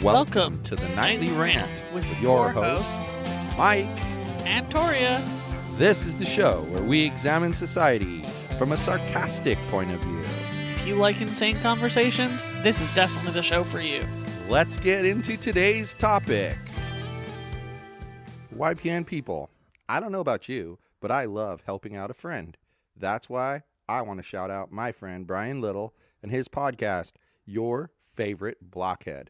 Welcome to the Nightly Rant with your hosts, Mike and Torya. This is the show where we examine society from a sarcastic point of view. If you like insane conversations, this is definitely the show for you. Let's get into today's topic. YPN people, I don't know about you, but I love helping out a friend. That's why I want to shout out my friend Brian Little and his podcast, Your Favorite Blockhead.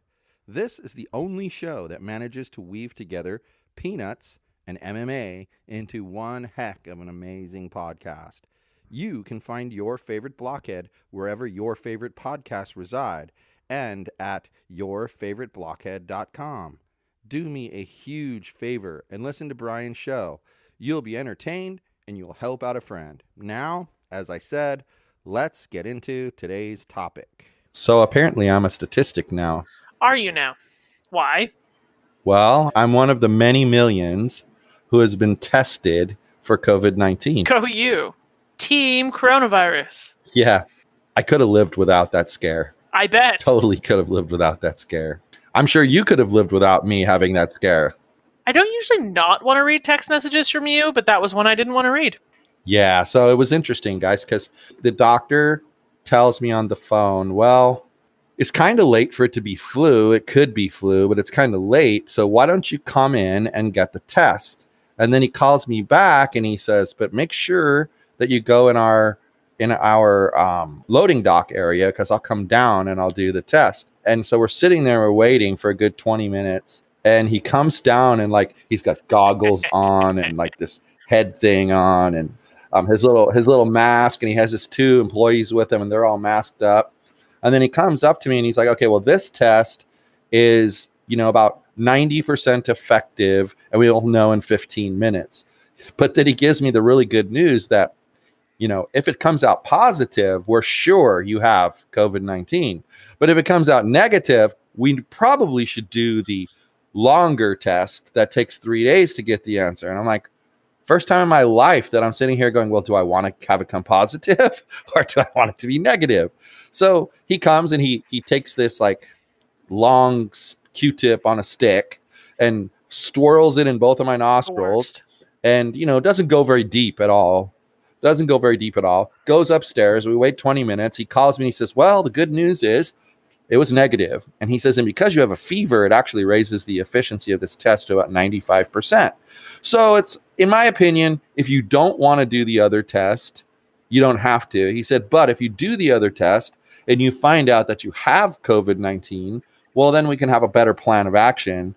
This is the only show that manages to weave together peanuts and MMA into one heck of an amazing podcast. You can find Your Favorite Blockhead wherever your favorite podcasts reside and at yourfavoriteblockhead.com. Do me a huge favor and listen to Brian's show. You'll be entertained and you'll help out a friend. Now, as I said, let's get into today's topic. So apparently I'm a statistic now. Are you now? Why? Well, I'm one of the many millions who has been tested for COVID-19. Go you. Team coronavirus. Yeah, I could have lived without that scare. I bet. Totally could have lived without that scare. I'm sure you could have lived without me having that scare. I don't usually not want to read text messages from you, but that was one I didn't want to read. Yeah, so it was interesting, guys, because the doctor tells me on the phone, well, it's kind of late for it to be flu. It could be flu, but it's kind of late. So why don't you come in and get the test? And then he calls me back and he says, but make sure that you go in our loading dock area because I'll come down and I'll do the test. And so we're sitting there, we're waiting for a good 20 minutes. And he comes down and like he's got goggles on and like this head thing on and his little mask, and he has his two employees with him and they're all masked up. And then he comes up to me and he's like, okay, well, this test is, about 90% effective and we'll know in 15 minutes. But then he gives me the really good news that, if it comes out positive, we're sure you have COVID-19. But if it comes out negative, we probably should do the longer test that takes 3 days to get the answer. And I'm like, first time in my life that I'm sitting here going, well, do I want to have it come positive or do I want it to be negative? So he comes and he takes this like long Q-tip on a stick and swirls it in both of my nostrils and, doesn't go very deep at all. Goes upstairs. We wait 20 minutes. He calls me and he says, well, the good news is it was negative. And he says, and because you have a fever, it actually raises the efficiency of this test to about 95%. So it's, in my opinion, if you don't want to do the other test, you don't have to. He said, but if you do the other test and you find out that you have COVID-19, well, then we can have a better plan of action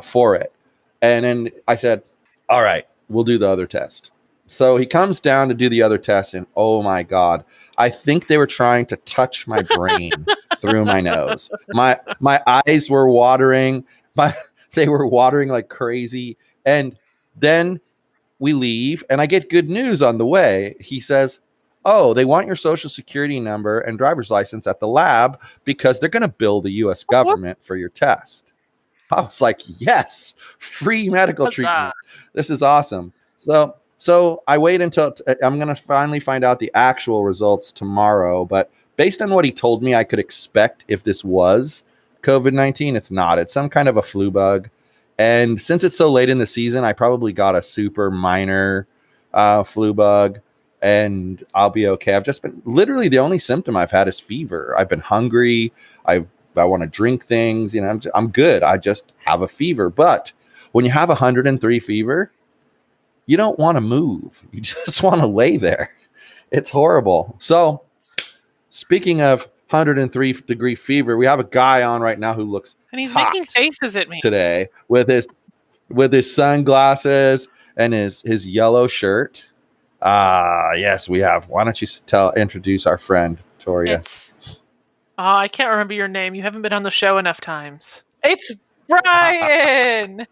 for it. And then I said, all right, we'll do the other test. So he comes down to do the other test, and oh my God, I think they were trying to touch my brain through my nose. My eyes were watering. They were watering like crazy. And then we leave, and I get good news on the way. He says, oh, they want your social security number and driver's license at the lab because they're going to bill the U.S. government for your test. I was like, yes, free medical treatment. This is awesome. So I wait until I'm going to finally find out the actual results tomorrow. But based on what he told me, I could expect if this was COVID-19. It's not. It's some kind of a flu bug. And since it's so late in the season, I probably got a super minor flu bug and I'll be okay. I've just been literally the only symptom I've had is fever. I've been hungry. I want to drink things. I'm good. I just have a fever. But when you have 103 fever, you don't want to move. You just want to lay there. It's horrible. So speaking of 103-degree fever, we have a guy on right now who looks and he's making faces at me today with his sunglasses and his yellow shirt. Yes, we have. Why don't you introduce our friend Torya? I can't remember your name. You haven't been on the show enough times. It's Brian.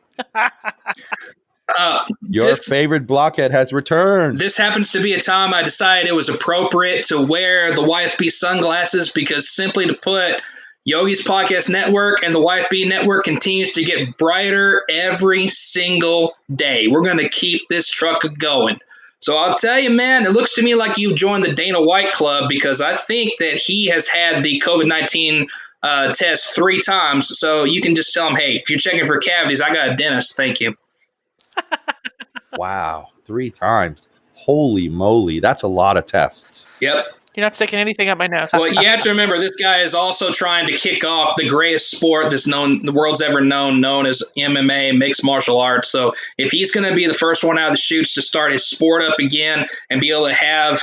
Your favorite blockhead has returned. This happens to be a time I decided it was appropriate to wear the YFB sunglasses because, simply to put, Yogi's Podcast Network and the YFB Network continues to get brighter every single day. We're going to keep this truck going. So I'll tell you, man, it looks to me like you joined the Dana White Club because I think that he has had the COVID-19 test 3 times. So you can just tell them, hey, if you're checking for cavities, I got a dentist. Thank you. Wow, 3 times. Holy moly, that's a lot of tests. Yep. You're not sticking anything up my nose. Well, you have to remember, this guy is also trying to kick off the greatest sport the world's ever known as MMA, mixed martial arts. So if he's going to be the first one out of the chutes to start his sport up again and be able to have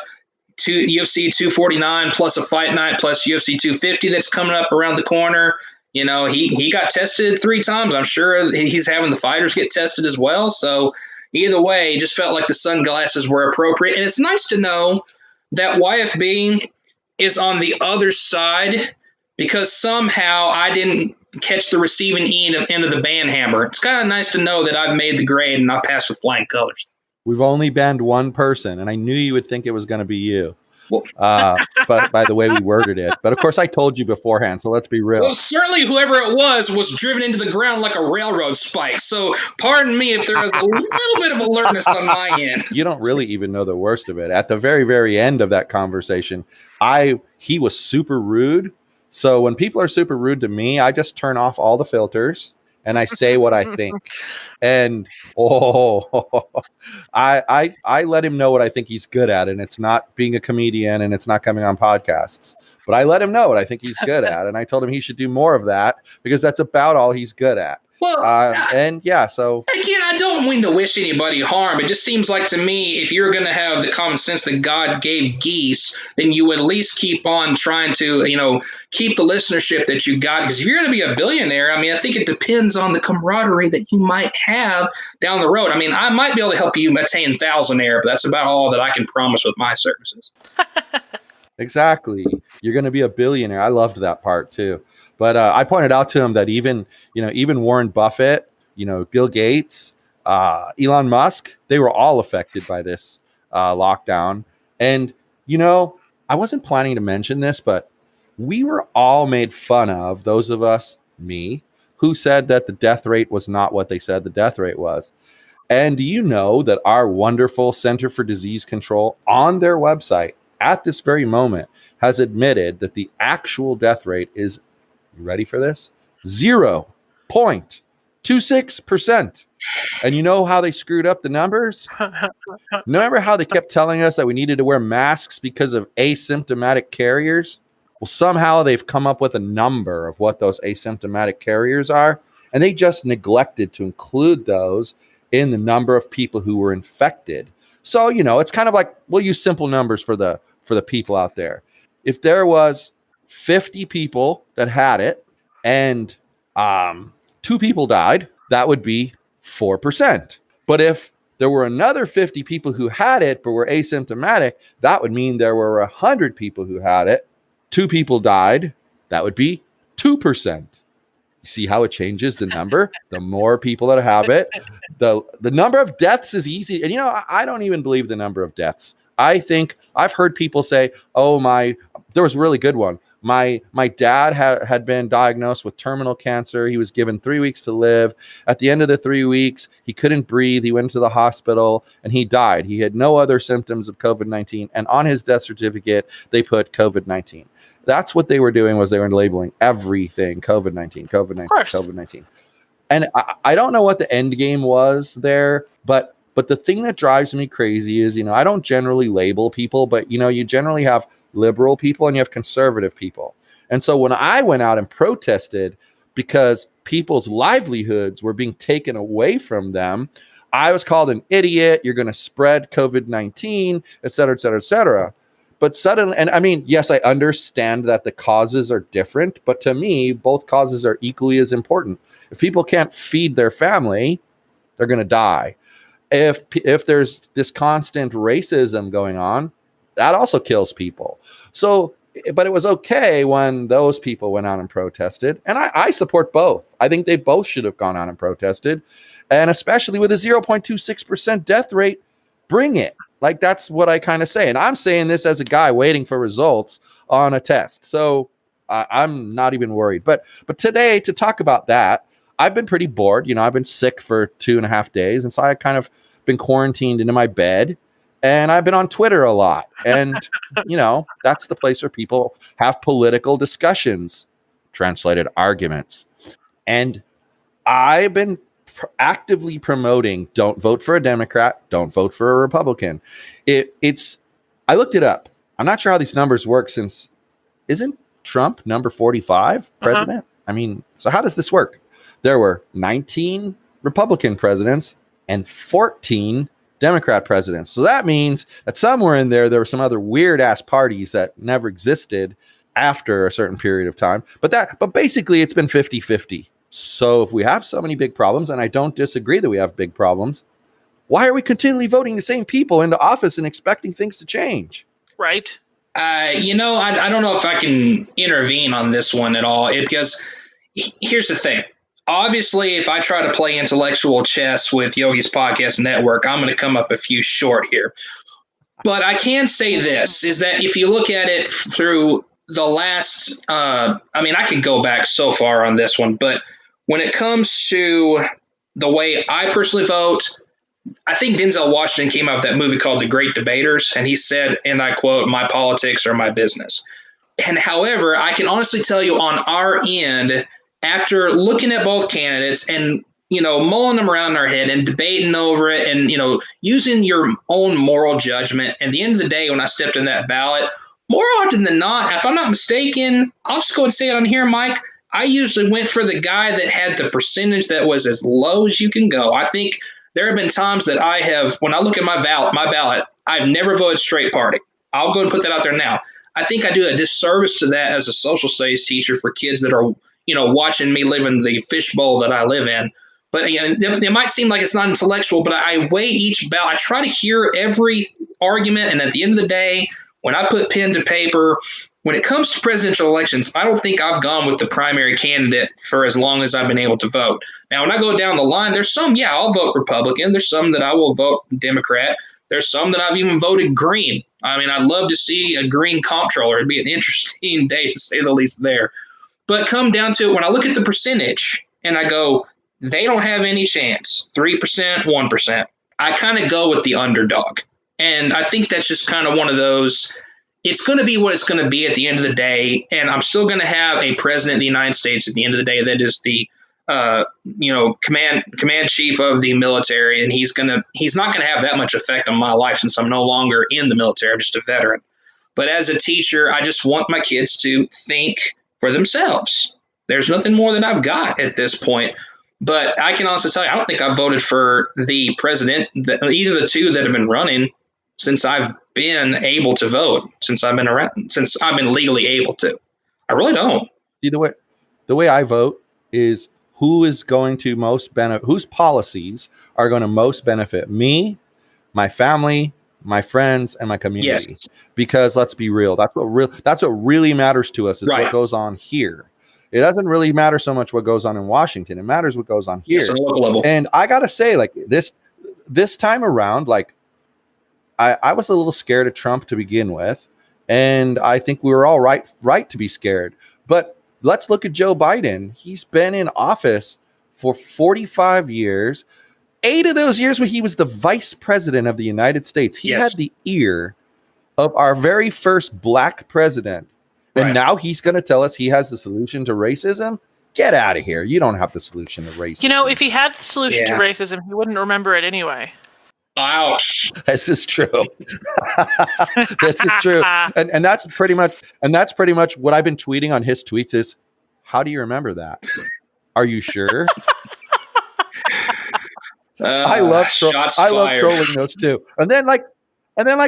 UFC 249 plus a fight night plus UFC 250 that's coming up around the corner, he got tested 3 times. I'm sure he's having the fighters get tested as well. So either way, it just felt like the sunglasses were appropriate. And it's nice to know that YFB is on the other side, because somehow I didn't catch the receiving end of the ban hammer. It's kind of nice to know that I've made the grade and I passed with flying colors. We've only banned one person, and I knew you would think it was going to be you. Well, but by the way we worded it. But of course, I told you beforehand, so let's be real. Well, certainly whoever it was driven into the ground like a railroad spike. So pardon me if there was a little bit of alertness on my end. You don't really even know the worst of it. At the very, very end of that conversation, he was super rude. So when people are super rude to me, I just turn off all the filters and I say what I think. And I let him know what I think he's good at, and it's not being a comedian and it's not coming on podcasts. But I let him know what I think he's good at, and I told him he should do more of that because that's about all he's good at. Well, so again, I don't mean to wish anybody harm. It just seems like to me, if you're going to have the common sense that God gave geese, then you would at least keep on trying to, keep the listenership that you got. Because if you're going to be a billionaire, I think it depends on the camaraderie that you might have down the road. I might be able to help you attain thousandaire, but that's about all that I can promise with my services. Exactly. You're going to be a billionaire. I loved that part too. But I pointed out to him that even Warren Buffett, Bill Gates, Elon Musk, they were all affected by this lockdown. And, I wasn't planning to mention this, but we were all made fun of, those of us, me, who said that the death rate was not what they said the death rate was. And do you know that our wonderful Center for Disease Control on their website at this very moment has admitted that the actual death rate is, you ready for this? 0.26%. And you know how they screwed up the numbers? Remember how they kept telling us that we needed to wear masks because of asymptomatic carriers? Well, somehow they've come up with a number of what those asymptomatic carriers are, and they just neglected to include those in the number of people who were infected. So, it's kind of like, we'll use simple numbers for the people out there. If there was 50 people that had it and 2 people died, that would be 4%. But if there were another 50 people who had it but were asymptomatic, that would mean there were 100 people who had it. 2 people died. That would be 2%. You see how it changes the number? The more people that have it, the number of deaths is easy. And, I don't even believe the number of deaths. I think I've heard people say, there was a really good one. My dad had been diagnosed with terminal cancer. He was given 3 weeks to live. At the end of the 3 weeks, he couldn't breathe. He went to the hospital and he died. He had no other symptoms of COVID-19. And on his death certificate, they put COVID-19. That's what they were doing, was they were labeling everything COVID-19, COVID-19, COVID-19. And I don't know what the end game was there, but the thing that drives me crazy is, I don't generally label people, but, you generally have liberal people and you have conservative people. And so when I went out and protested because people's livelihoods were being taken away from them, I was called an idiot. You're going to spread COVID-19, et cetera, et cetera, et cetera. But suddenly, and yes, I understand that the causes are different, but to me, both causes are equally as important. If people can't feed their family, they're going to die. If there's this constant racism going on, that also kills people. So, but it was okay when those people went out and protested. And I support both. I think they both should have gone out and protested. And especially with a 0.26% death rate, bring it. Like, that's what I kind of say. And I'm saying this as a guy waiting for results on a test. So I'm not even worried. But today, to talk about that, I've been pretty bored. I've been sick for 2.5 days. And so I kind of been quarantined into my bed. And I've been on Twitter a lot. And, that's the place where people have political discussions. translated arguments. And I've been actively promoting, don't vote for a Democrat, don't vote for a Republican. I looked it up. I'm not sure how these numbers work, since isn't Trump number 45 president? I mean, so how does this work? There were 19 Republican presidents and 14 Democrat presidents. So that means that somewhere in there were some other weird ass parties that never existed after a certain period of time. But basically it's been 50-50. So if we have so many big problems, and I don't disagree that we have big problems, why are we continually voting the same people into office and expecting things to change? Right. I don't know if I can intervene on this one at all. Because here's the thing. Obviously, if I try to play intellectual chess with Yogi's Podcast Network, I'm going to come up a few short here. But I can say this, is that if you look at it through the last, I could go back so far on this one, but when it comes to the way I personally vote, I think Denzel Washington came out with that movie called The Great Debaters, and he said, and I quote, "My politics are my business." And however, I can honestly tell you on our end, after looking at both candidates and, mulling them around in our head and debating over it and, using your own moral judgment, at the end of the day, when I stepped in that ballot, more often than not, if I'm not mistaken, I'll just go and say it on here, Mike, I usually went for the guy that had the percentage that was as low as you can go. I think there have been times that I have, when I look at my ballot, I've never voted straight party. I'll go and put that out there now. I think I do a disservice to that as a social studies teacher for kids that are, watching me live in the fishbowl that I live in. But it might seem like it's not intellectual, but I weigh each ballot. I try to hear every argument. And at the end of the day, when I put pen to paper, when it comes to presidential elections, I don't think I've gone with the primary candidate for as long as I've been able to vote. Now, when I go down the line, there's some, I'll vote Republican. There's some that I will vote Democrat. There's some that I've even voted green. I mean, I'd love to see a green comptroller. It'd be an interesting day, to say the least, there. But come down to it, when I look at the percentage and I go, they don't have any chance, 3%, 1%, I kind of go with the underdog. And I think that's just kind of one of those, it's going to be what it's going to be at the end of the day. And I'm still going to have a president of the United States at the end of the day that is the command chief of the military. And he's not going to have that much effect on my life since I'm no longer in the military. I'm just a veteran. But as a teacher, I just want my kids to think for themselves. There's nothing more that I've got at this point. But I can also tell you, I don't think I've voted for the president, either of the two that have been running since I've been able to vote, since I've been legally able to. I really don't. See, the way I vote is who is going to most benefit, whose policies are going to most benefit me, my family, my friends, and my community. Yes. Because let's be real, that's what really matters to us is right. What goes on here. It doesn't really matter so much what goes on in Washington. It matters what goes on here. Yes, on a local level. And I gotta say, like this time around, like I was a little scared of Trump to begin with, and I think we were all right to be scared. But let's look at Joe Biden. He's been in office for 45 years. 8 of those years when he was the vice president of the United States. He had the ear of our very first black president. And now he's going to tell us he has the solution to racism? Get out of here. You don't have the solution to racism. If he had the solution to racism, he wouldn't remember it anyway. Ouch. This is true. This is true. And that's pretty much what I've been tweeting on his tweets is, how do you remember that? Are you sure? I love trolling those too. And then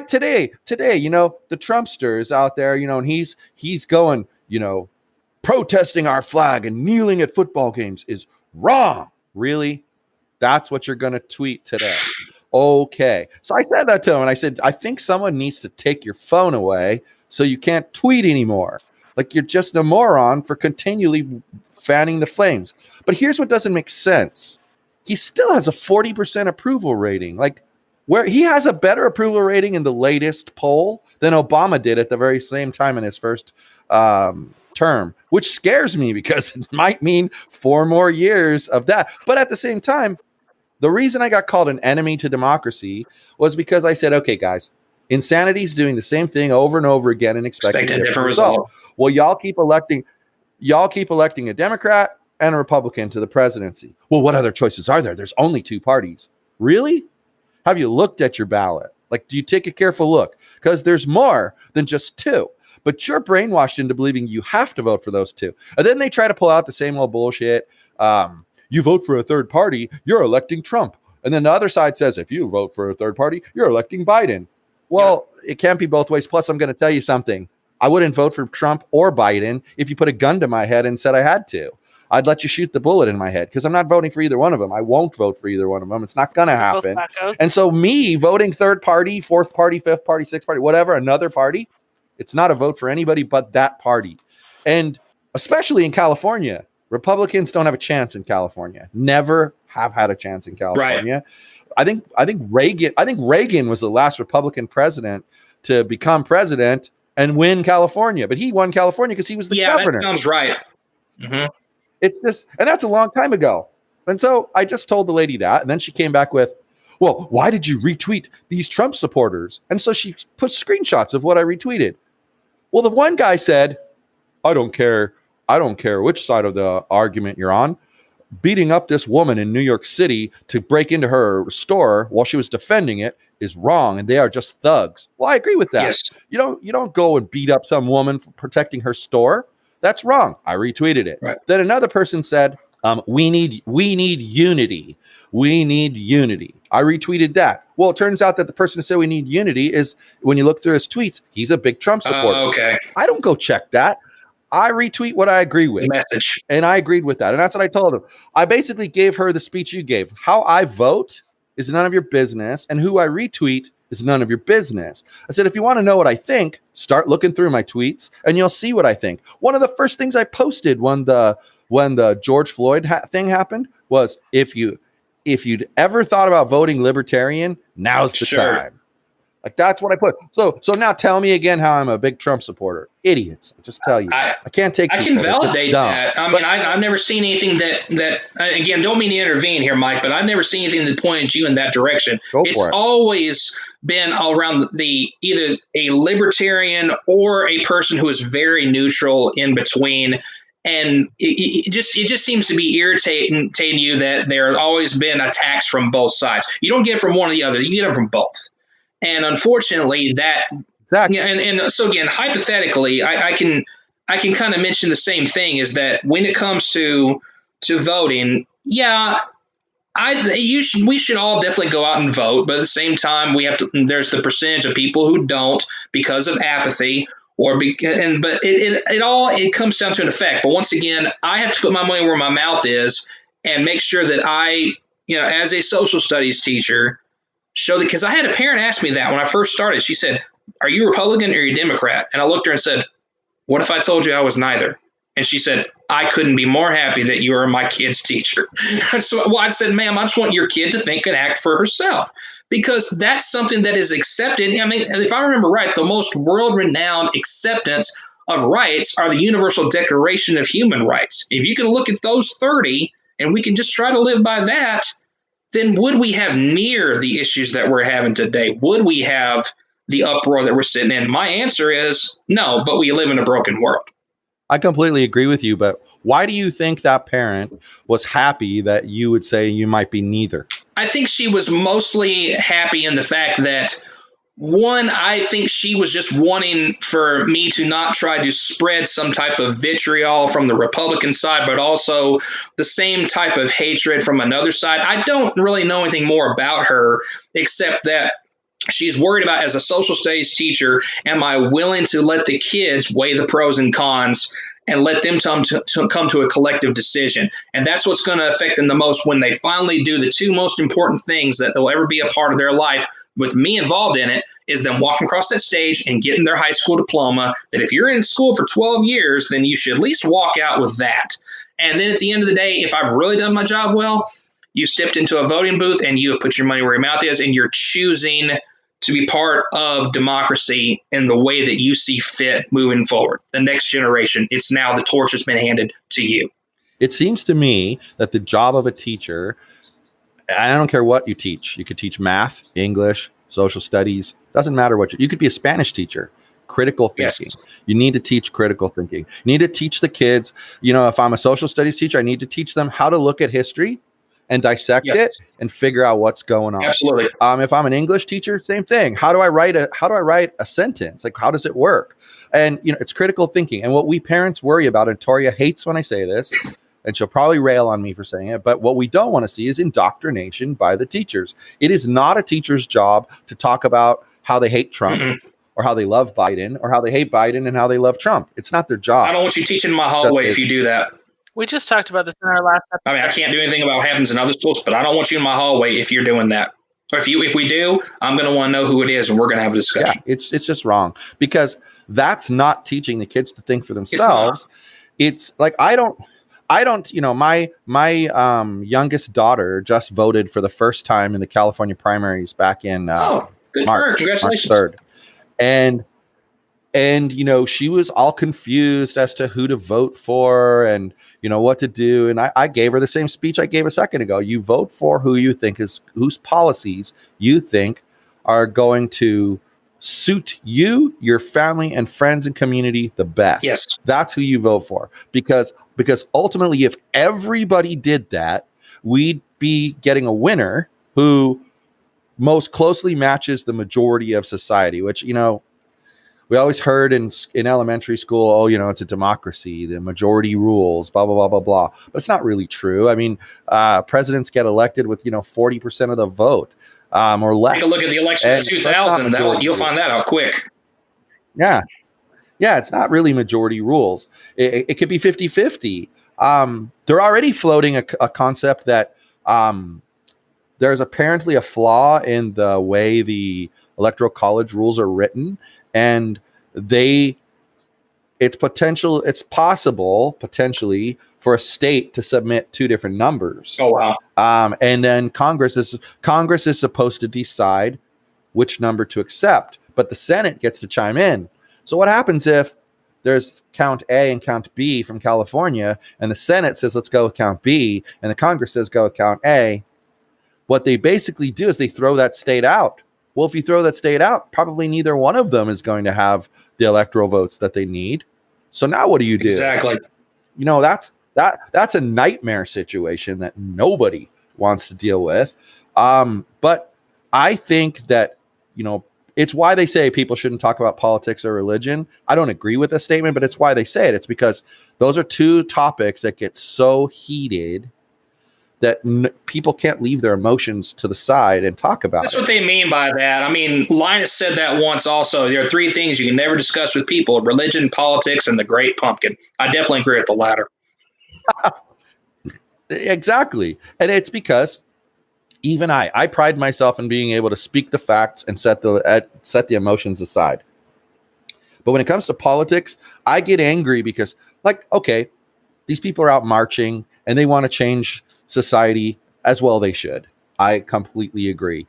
today, the Trumpsters out there, and he's going, protesting our flag and kneeling at football games is wrong. Really? That's what you're going to tweet today. Okay. So I said that to him, and I said, I think someone needs to take your phone away so you can't tweet anymore. Like, you're just a moron for continually fanning the flames. But here's what doesn't make sense. He still has a 40% approval rating. Like, where he has a better approval rating in the latest poll than Obama did at the very same time in his first term, which scares me because it might mean 4 more years of that. But at the same time, the reason I got called an enemy to democracy was because I said, okay, guys, insanity is doing the same thing over and over again and expecting a different result. Well, y'all keep electing. Y'all keep electing a Democrat and a Republican to the presidency. Well, what other choices are there? There's only two parties. Really? Have you looked at your ballot? Like, do you take a careful look? Because there's more than just two. But you're brainwashed into believing you have to vote for those two. And then they try to pull out the same old bullshit. You vote for a third party, you're electing Trump. And then the other side says, if you vote for a third party, you're electing Biden. Well, it can't be both ways. Plus, I'm going to tell you something. I wouldn't vote for Trump or Biden if you put a gun to my head and said I had to. I'd let you shoot the bullet in my head because I'm not voting for either one of them. I won't vote for either one of them. It's not going to happen. And so me voting third party, fourth party, fifth party, sixth party, whatever, another party, it's not a vote for anybody but that party. And especially in California, Republicans don't have a chance in California. Never have had a chance in California. Right. I think Reagan was the last Republican president to become president and win California, but he won California because he was the governor. That sounds right. Mm-hmm. It's just, and that's a long time ago. And so I just told the lady that, and then she came back with, well, why did you retweet these Trump supporters? And so she put screenshots of what I retweeted. Well, the one guy said, I don't care which side of the argument you're on. Beating up this woman in New York City to break into her store while she was defending it is wrong, and they are just thugs. Well, I agree with that. Yes. You don't go and beat up some woman for protecting her store. That's wrong. I retweeted it. Right. Then another person said, we need unity. We need unity. I retweeted that. Well, it turns out that the person who said we need unity is, when you look through his tweets, he's a big Trump supporter. Okay. I don't go check that. I retweet what I agree with. Message. And I agreed with that. And that's what I told him. I basically gave her the speech you gave. How I vote is none of your business. And who I retweet is none of your business. I said, if you want to know what I think, start looking through my tweets and you'll see what I think. One of the first things I posted when the George Floyd thing happened was, if you'd ever thought about voting libertarian, now's the time. Like, that's what I put. So now tell me again how I'm a big Trump supporter. Idiots. I just tell you. I can't take I can validate that. I mean, I've never seen anything that again, don't mean to intervene here, Mike, but I've never seen anything that pointed you in that direction. It's always been around either a libertarian or a person who is very neutral in between. And it just seems to be irritating you that there have always been attacks from both sides. You don't get it from one or the other. You get them from both. And unfortunately, exactly. And so again, hypothetically, I can kind of mention the same thing, is that when it comes to voting, we should all definitely go out and vote, but at the same time, there's the percentage of people who don't because of apathy. But it comes down to an effect. But once again, I have to put my money where my mouth is and make sure that I, as a social studies teacher, show that, because I had a parent ask me that when I first started. She said, "Are you Republican or are you Democrat?" And I looked at her and said, "What if I told you I was neither?" And she said, "I couldn't be more happy that you are my kid's teacher." So, I said, "Ma'am, I just want your kid to think and act for herself." Because that's something that is accepted. I mean, if I remember right, the most world-renowned acceptance of rights are the Universal Declaration of Human Rights. If you can look at those 30 and we can just try to live by that, then would we have near the issues that we're having today? Would we have the uproar that we're sitting in? My answer is no, but we live in a broken world. I completely agree with you, but why do you think that parent was happy that you would say you might be neither? I think she was mostly happy in the fact that, one, I think she was just wanting for me to not try to spread some type of vitriol from the Republican side, but also the same type of hatred from another side. I don't really know anything more about her except that she's worried about, as a social studies teacher, am I willing to let the kids weigh the pros and cons and let them come to a collective decision? And that's what's going to affect them the most when they finally do the two most important things that will ever be a part of their life, with me involved in it, is them walking across that stage and getting their high school diploma. That if you're in school for 12 years, then you should at least walk out with that. And then at the end of the day, if I've really done my job well, you stepped into a voting booth and you have put your money where your mouth is, and you're choosing to be part of democracy in the way that you see fit moving forward. The next generation, it's now the torch has been handed to you. It seems to me that the job of a teacher, I don't care what you teach. You could teach math, English, social studies, doesn't matter what you could be a Spanish teacher. critical thinking. Yes. You need to teach critical thinking. You need to teach the kids, if I'm a social studies teacher, I need to teach them how to look at history and dissect it and figure out what's going on. Absolutely. If I'm an English teacher, same thing. How do I write a sentence? Like, how does it work? And it's critical thinking. And what we parents worry about, and Torya hates when I say this, and she'll probably rail on me for saying it, but what we don't want to see is indoctrination by the teachers. It is not a teacher's job to talk about how they hate Trump or how they love Biden or how they hate Biden and how they love Trump. It's not their job. I don't want you teaching in my hallway if you do that. We just talked about this in our last episode. I mean, I can't do anything about what happens in other schools, but I don't want you in my hallway if you're doing that. Or if we do, I'm going to want to know who it is, and we're going to have a discussion. Yeah, it's just wrong, because that's not teaching the kids to think for themselves. It's like I don't. My youngest daughter just voted for the first time in the California primaries back in good March, for her. Congratulations. March 3rd. And she was all confused as to who to vote for and what to do. And I gave her the same speech I gave a second ago. You vote for who you think whose policies you think are going to suit you, your family, and friends and community the best. Yes. That's who you vote for. Because ultimately, if everybody did that, we'd be getting a winner who most closely matches the majority of society, which, we always heard in elementary school, it's a democracy, the majority rules, blah, blah, blah, blah, blah. But it's not really true. I mean, presidents get elected with, 40% of the vote or less. Take a look at the election of 2000. You'll find that out quick. Yeah. Yeah, it's not really majority rules. It could be 50-50. They're already floating a concept that there's apparently a flaw in the way the Electoral College rules are written, and it's possible potentially for a state to submit two different numbers. Oh wow! And then Congress is supposed to decide which number to accept, but the Senate gets to chime in. So what happens if there's count A and count B from California, and the Senate says let's go with count B, and the Congress says go with count A? What they basically do is they throw that state out. Well, if you throw that state out, probably neither one of them is going to have the electoral votes that they need. So now what do you do? Exactly. That's a nightmare situation that nobody wants to deal with. But I think that, it's why they say people shouldn't talk about politics or religion. I don't agree with this statement, but it's why they say it. It's because those are two topics that get so heated that people can't leave their emotions to the side and talk about That's what they mean by that. I mean, Linus said that once also. There are three things you can never discuss with people: religion, politics, and the great pumpkin. I definitely agree with the latter. Exactly. And it's because even I pride myself in being able to speak the facts and set the emotions aside. But when it comes to politics, I get angry because, okay, these people are out marching and they want to change society, as well they should. I completely agree.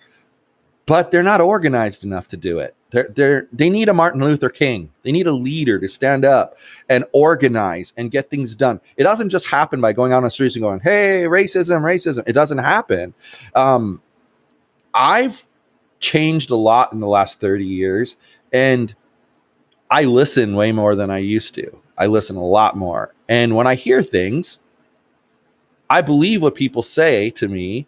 But they're not organized enough to do it. They need a Martin Luther King. They need a leader to stand up and organize and get things done. It doesn't just happen by going out on the streets and going, hey, racism. It doesn't happen. I've changed a lot in the last 30 years, and I listen way more than I used to. I listen a lot more. And when I hear things, I believe what people say to me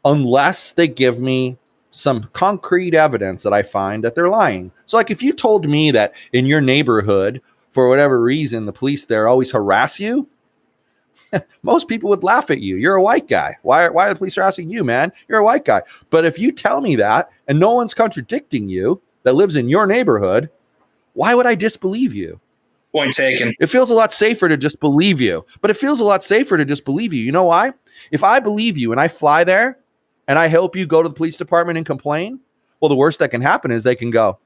unless they give me some concrete evidence that I find that they're lying. So if you told me that in your neighborhood, for whatever reason, the police there always harass you, most people would laugh at you. You're a white guy. Why are the police harassing you, man? You're a white guy. But if you tell me that and no one's contradicting you that lives in your neighborhood, why would I disbelieve you? Point taken. It feels a lot safer to just believe you. But it feels a lot safer to just believe you. You know why? If I believe you and I fly there and I help you go to the police department and complain, well, the worst that can happen is they can go,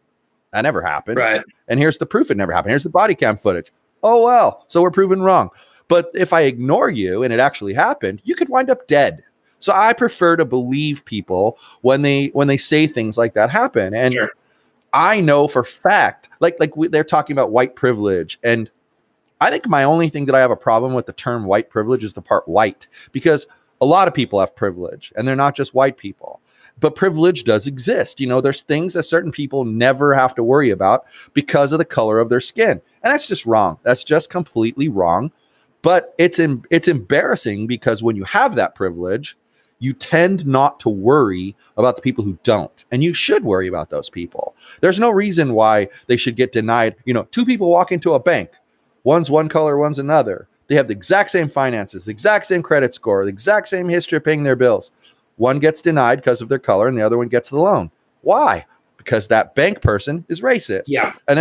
that never happened. Right. And here's the proof it never happened. Here's the body cam footage. Oh, well, so we're proven wrong. But if I ignore you and it actually happened, you could wind up dead. So I prefer to believe people when they say things like that happen. And sure. I know for fact, they're talking about white privilege. And I think my only thing that I have a problem with the term white privilege is the part white, because a lot of people have privilege and they're not just white people. But privilege does exist. There's things that certain people never have to worry about because of the color of their skin. And that's just wrong. That's just completely wrong. But it's embarrassing because when you have that privilege, you tend not to worry about the people who don't. And you should worry about those people. There's no reason why they should get denied. Two people walk into a bank. One's one color, one's another. They have the exact same finances, the exact same credit score, the exact same history of paying their bills. One gets denied because of their color and the other one gets the loan. Why? Because that bank person is racist. Yeah. And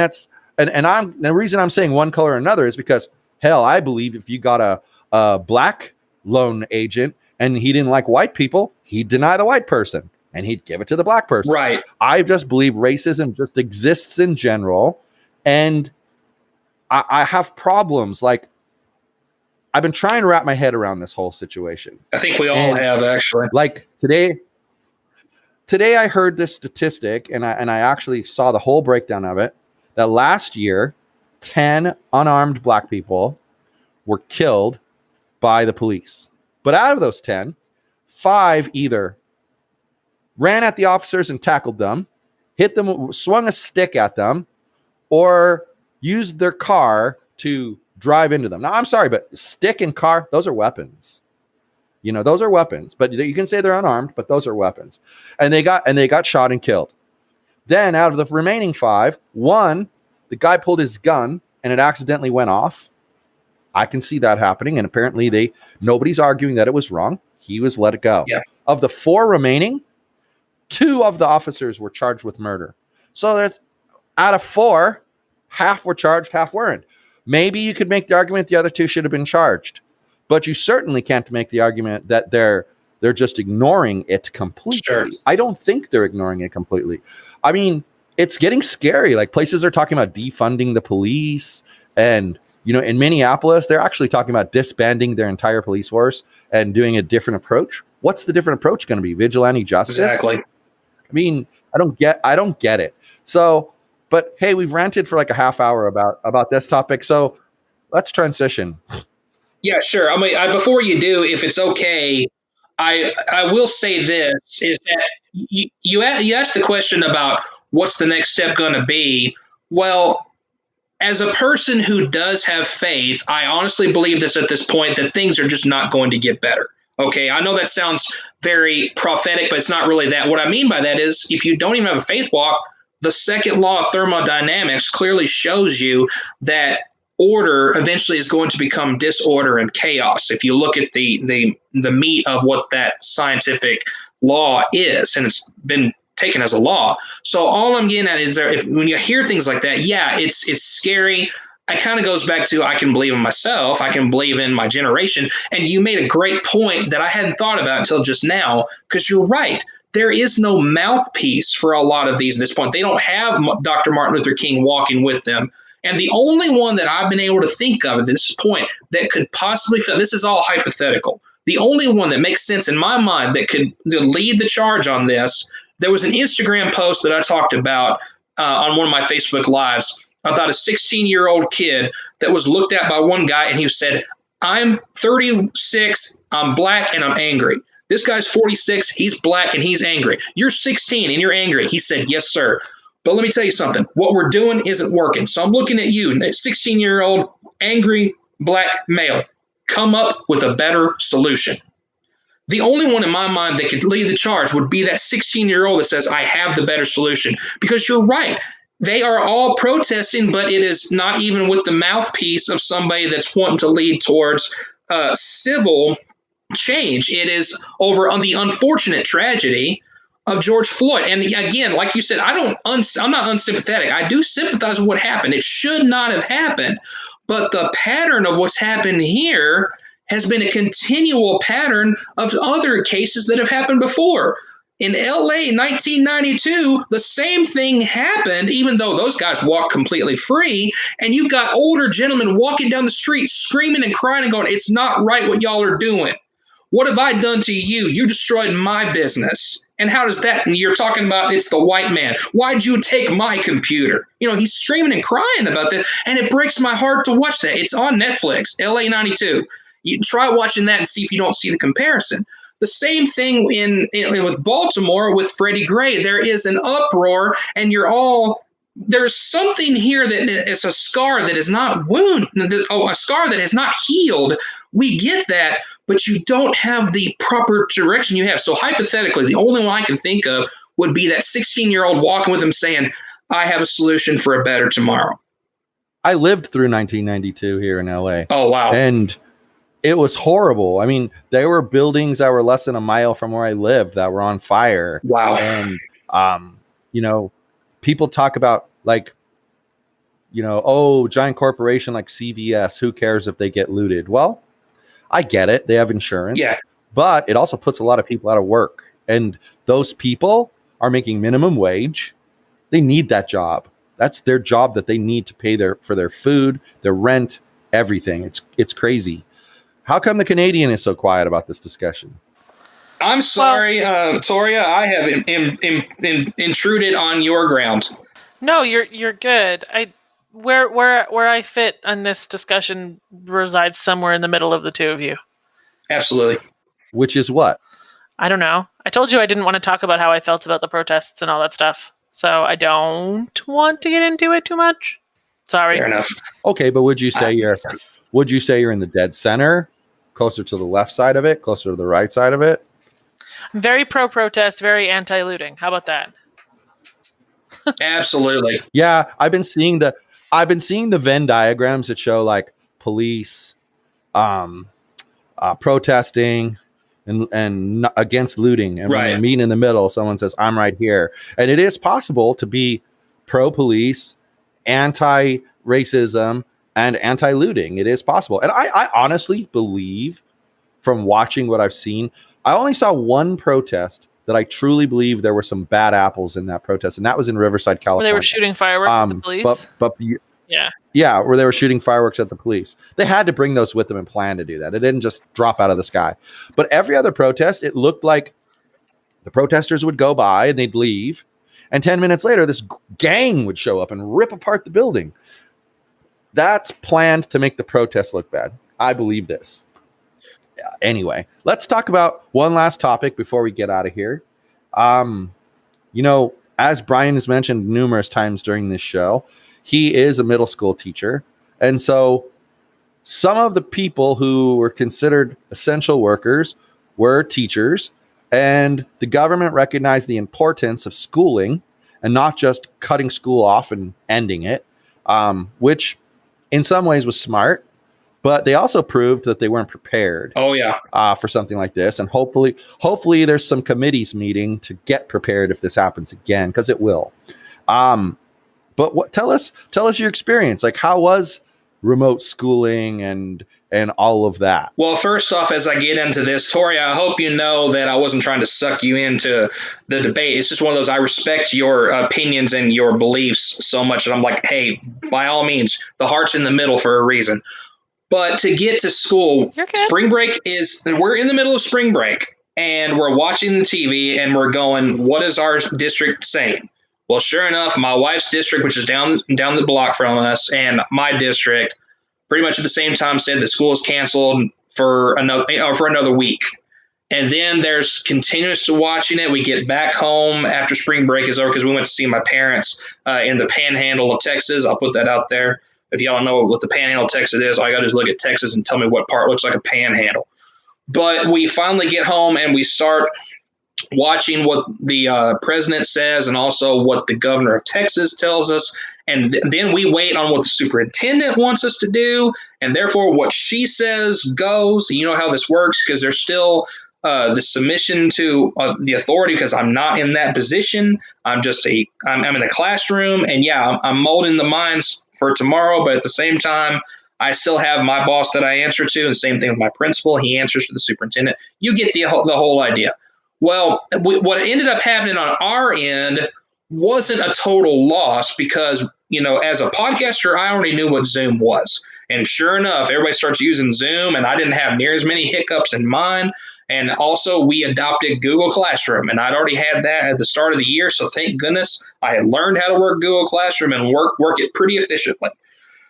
the reason I'm saying one color or another is because, hell, I believe if you got a black loan agent and he didn't like white people, he'd deny the white person and he'd give it to the black person. Right. I just believe racism just exists in general. And I have problems. Like, I've been trying to wrap my head around this whole situation. I think we all have, actually. Like today I heard this statistic and I actually saw the whole breakdown of it, that last year, 10 unarmed black people were killed by the police. But out of those 10, 5 either ran at the officers and tackled them, hit them, swung a stick at them, or used their car to drive into them. Now, I'm sorry, but stick and car, those are weapons. Those are weapons. But you can say they're unarmed, but those are weapons. And they got shot and killed. Then out of the remaining 5, one, the guy pulled his gun and it accidentally went off. I can see that happening. And apparently nobody's arguing that it was wrong. He was let it go. Yeah. Of the 4 remaining, 2 of the officers were charged with murder. So that's out of 4, half were charged, half weren't. Maybe you could make the argument the other 2 should have been charged, but you certainly can't make the argument that they're just ignoring it completely. Sure. I don't think they're ignoring it completely. I mean, it's getting scary. Like, places are talking about defunding the police, and in Minneapolis, they're actually talking about disbanding their entire police force and doing a different approach. What's the different approach going to be? Vigilante justice? Exactly. I mean, I don't get it. So, but hey, we've ranted for like a half hour about this topic. So let's transition. Yeah, sure. I mean, before you do, if it's okay, I will say this, is that you asked the question about what's the next step going to be. Well, as a person who does have faith, I honestly believe this at this point, that things are just not going to get better. Okay, I know that sounds very prophetic, but it's not really that. What I mean by that is, if you don't even have a faith walk, the second law of thermodynamics clearly shows you that order eventually is going to become disorder and chaos. If you look at the meat of what that scientific law is, and it's been taken as a law. So all I'm getting at is, when you hear things like that, yeah, it's scary. It kind of goes back to, I can believe in myself. I can believe in my generation. And you made a great point that I hadn't thought about until just now, because you're right. There is no mouthpiece for a lot of these at this point. They don't have Dr. Martin Luther King walking with them. And the only one that I've been able to think of at this point that could possibly fit, this is all hypothetical, the only one that makes sense in my mind that could lead the charge on this, there was an Instagram post that I talked about on one of my Facebook Lives about a 16-year-old kid that was looked at by one guy, and he said, "I'm 36, I'm black, and I'm angry." This guy's 46, he's black, and he's angry. You're 16 and you're angry. He said, "Yes, sir. But let me tell you something. What we're doing isn't working. So I'm looking at you, 16-year-old, angry, black male. Come up with a better solution." The only one in my mind that could lead the charge would be that 16-year-old that says, "I have the better solution." Because you're right. They are all protesting, but it is not even with the mouthpiece of somebody that's wanting to lead towards civil change. It is over on the unfortunate tragedy of George Floyd. And again, like you said, I'm not unsympathetic. I do sympathize with what happened. It should not have happened. But the pattern of what's happened here has been a continual pattern of other cases that have happened before. In LA 1992, the same thing happened, even though those guys walked completely free. And you've got older gentlemen walking down the street screaming and crying and going, "It's not right what y'all are doing. What have I done to you? You destroyed my business." And how does that, and you're talking about it's the white man. Why'd you take my computer? He's screaming and crying about that. And it breaks my heart to watch that. It's on Netflix, LA 92. You try watching that and see if you don't see the comparison. The same thing in with Baltimore with Freddie Gray. There is an uproar, and there's something here that is a scar that is not a scar that has not healed. We get that, but you don't have the proper direction you have. So hypothetically, the only one I can think of would be that 16-year-old walking with him saying, I have a solution for a better tomorrow. I lived through 1992 here in LA. Oh, wow. And it was horrible. I mean, there were buildings that were less than a mile from where I lived that were on fire. Wow. And, people talk about giant corporation like CVS, who cares if they get looted? Well, I get it. They have insurance. Yeah. But it also puts a lot of people out of work. And those people are making minimum wage. They need that job. That's their job that they need to pay for their food, their rent, everything. It's crazy. How come the Canadian is so quiet about this discussion? I'm sorry, Torya. I have intruded on your ground. No, you're good. Where I fit on this discussion resides somewhere in the middle of the two of you. Absolutely. Which is what? I don't know. I told you I didn't want to talk about how I felt about the protests and all that stuff. So I don't want to get into it too much. Sorry. Fair enough. Okay, but would you say you're in the dead center, closer to the left side of it, closer to the right side of it? Very pro-protest, very anti-looting. How about that? Absolutely. Yeah, I've been seeing the Venn diagrams that show like police, protesting, and against looting, and when they meet in the middle, someone says, "I'm right here." And it is possible to be pro-police, anti-racism, and anti-looting. It is possible, and I honestly believe, from watching what I've seen, I only saw one protest that I truly believe there were some bad apples in that protest, and that was in Riverside, California. Where they were shooting fireworks at the police? Yeah, where they were shooting fireworks at the police. They had to bring those with them and plan to do that. It didn't just drop out of the sky. But every other protest, it looked like the protesters would go by and they'd leave, and 10 minutes later, this gang would show up and rip apart the building. That's planned to make the protest look bad. I believe this. Anyway, let's talk about one last topic before we get out of here. As Brian has mentioned numerous times during this show, he is a middle school teacher. And so some of the people who were considered essential workers were teachers, and the government recognized the importance of schooling and not just cutting school off and ending it, which in some ways was smart. But they also proved that they weren't prepared. Oh yeah, for something like this, and hopefully there's some committees meeting to get prepared if this happens again, because it will. But tell us your experience. Like, how was remote schooling and all of that? Well, first off, as I get into this, Torya, I hope you know that I wasn't trying to suck you into the debate. It's just one of those, I respect your opinions and your beliefs so much that I'm like, hey, by all means, the heart's in the middle for a reason. But to get to school, spring break we're in the middle of spring break, and we're watching the TV and we're going, what is our district saying? Well, sure enough, my wife's district, which is down the block from us, and my district pretty much at the same time said that school is canceled for another week. And then there's continuous watching it. We get back home after spring break is over because we went to see my parents in the panhandle of Texas. I'll put that out there. If y'all don't know what the panhandle of Texas is, all you got to do is look at Texas and tell me what part looks like a panhandle. But we finally get home and we start watching what the president says and also what the governor of Texas tells us. And then we wait on what the superintendent wants us to do. And therefore, what she says goes. You know how this works, because there's still the submission to the authority, because I'm not in that position. I'm in a classroom, and yeah, I'm molding the minds for tomorrow. But at the same time, I still have my boss that I answer to, and the same thing with my principal. He answers to the superintendent. You get the whole idea. Well, what ended up happening on our end wasn't a total loss because, as a podcaster, I already knew what Zoom was. And sure enough, everybody starts using Zoom, and I didn't have near as many hiccups in mine. And also, we adopted Google Classroom, and I'd already had that at the start of the year. So thank goodness I had learned how to work Google Classroom and work it pretty efficiently.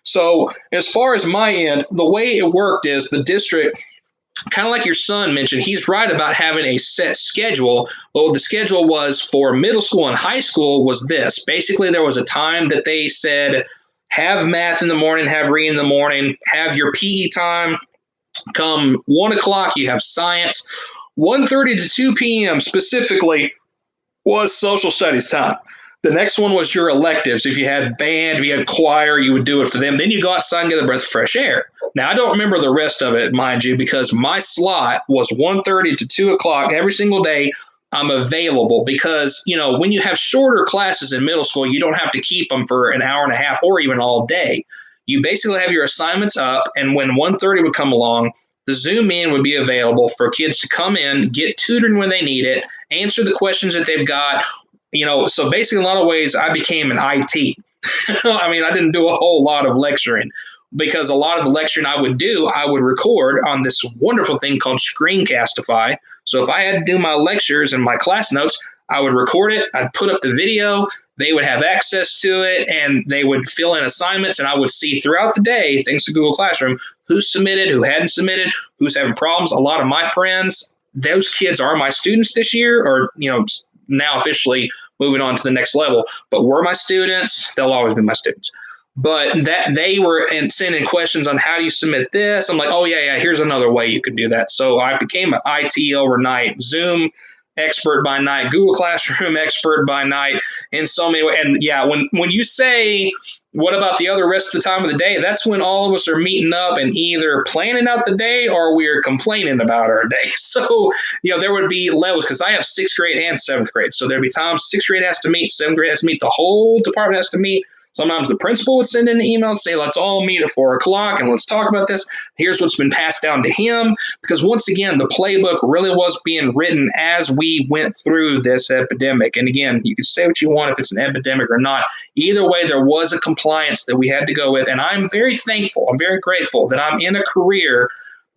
So as far as my end, the way it worked is the district kind of like your son mentioned, he's right about having a set schedule. But what the schedule was for middle school and high school was this. Basically, there was a time that they said, have math in the morning, have reading in the morning, have your PE time. Come 1 o'clock, you have science. 1:30 to 2 p.m. specifically was social studies time. The next one was your electives. If you had band, if you had choir, you would do it for them. Then you go outside and get a breath of fresh air. Now, I don't remember the rest of it, mind you, because my slot was 1:30 to 2 o'clock every single day. I'm available because, when you have shorter classes in middle school, you don't have to keep them for an hour and a half or even all day. You basically have your assignments up, and when 1:30 would come along, the Zoom in would be available for kids to come in, get tutored when they need it, answer the questions that they've got. So basically, in a lot of ways, I became an IT. I mean, I didn't do a whole lot of lecturing because a lot of the lecturing I would do, I would record on this wonderful thing called Screencastify. So if I had to do my lectures and my class notes, I would record it. I'd put up the video. They would have access to it, and they would fill in assignments, and I would see throughout the day, thanks to Google Classroom, who submitted, who hadn't submitted, who's having problems. A lot of my friends, those kids are my students this year, or, now officially moving on to the next level, but were my students. They'll always be my students. But that they were sending questions on how do you submit this. I'm like, oh, yeah, here's another way you could do that. So I became an IT overnight, Zoom expert by night, Google Classroom expert by night in so many ways. And yeah, when you say, what about the other rest of the time of the day? That's when all of us are meeting up and either planning out the day or we're complaining about our day. So, there would be levels because I have 6th grade and 7th grade. So there'd be times 6th grade has to meet, 7th grade has to meet, the whole department has to meet. Sometimes the principal would send in an email and say, let's all meet at 4 o'clock and let's talk about this. Here's what's been passed down to him. Because once again, the playbook really was being written as we went through this epidemic. And again, you can say what you want if it's an epidemic or not. Either way, there was a compliance that we had to go with. And I'm very thankful. I'm very grateful that I'm in a career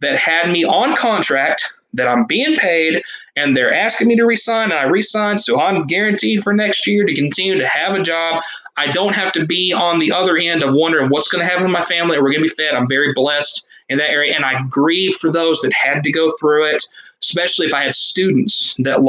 that had me on contract, that I'm being paid, and they're asking me to resign, and I resign, so I'm guaranteed for next year to continue to have a job. I don't have to be on the other end of wondering what's going to happen to my family. Are we going to be fed? I'm very blessed in that area, and I grieve for those that had to go through it, especially if I had students that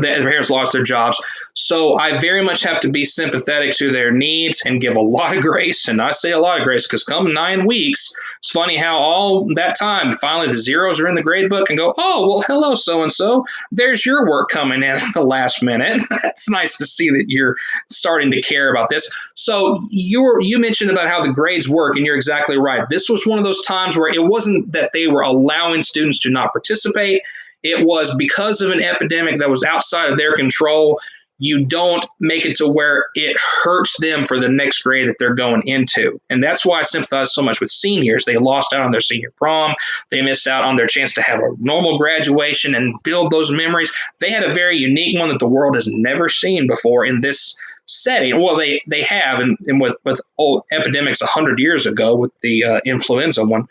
their parents lost their jobs. So I very much have to be sympathetic to their needs and give a lot of grace. And I say a lot of grace because come 9 weeks, it's funny how all that time, finally the zeros are in the grade book and go, oh, well, hello, so-and-so. There's your work coming in at the last minute. It's nice to see that you're starting to care about this. So you mentioned about how the grades work, and you're exactly right. This was one of those times where it wasn't that they were allowing students to not participate. It was because of an epidemic that was outside of their control. You don't make it to where it hurts them for the next grade that they're going into. And that's why I sympathize so much with seniors. They lost out on their senior prom. They missed out on their chance to have a normal graduation and build those memories. They had a very unique one that the world has never seen before in this setting. Well, they have, and with old epidemics 100 years ago with the influenza one.